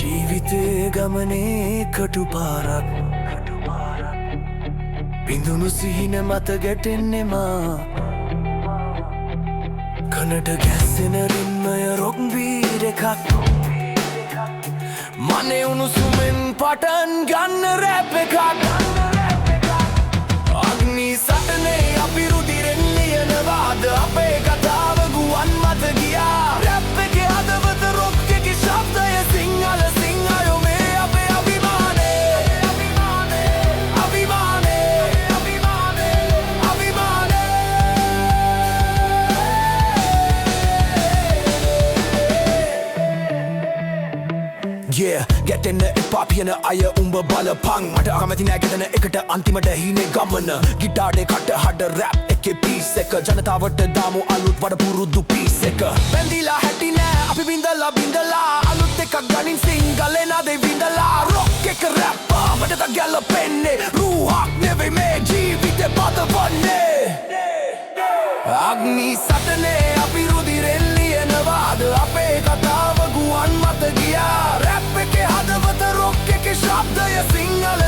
ජීවිතේ ගමනේ කටුපාරක් බිඳුණු සිහින මත ගැටෙන්නෙමා කනට ගැස්සෙන රින්මය රොක් බීර් එකක් මනේ උණුසුමෙන් පටන් ගන්න රැප් එකක් අග්නි සටනේ අපි රුධිරෙන් ලියනවාද අපේ කතාව ගුවන් මත ගියා රැප් එකේ හදවත රොක් එකේ ශබ්දය සිංහල සිංහයෝ මේ අපේ අභිමානේ Yeah, ගැටෙන්න එපා පියන අය උඹ බලපං මට අකමැති නෑ ගැටෙන එකට අන්තිමට හීනේ ගමන ගිටාරේ කට හඩ රැප් එකේ පීස් එක ජනතාවට දාමු අලුත් වඩ පුරුදු පීස් එක බැඳිලා හැටි නෑ අපි බින්දලා අලුත් එකක් ගනින් සිංගලේ නාදේ විඳලා රොක් එක රැප්පා මට ගැලපෙන්නේ රූහක් නෙවෙයි මේ ජීවිතේ බදවන්නේ අග්නි සටනේ අපි රුධිරෙන් ලියනවාද අපේ කතාව ගුවන් මත ගියා රැප් එකේ හදවත රොක් එකේ ශබ්දය සිංහල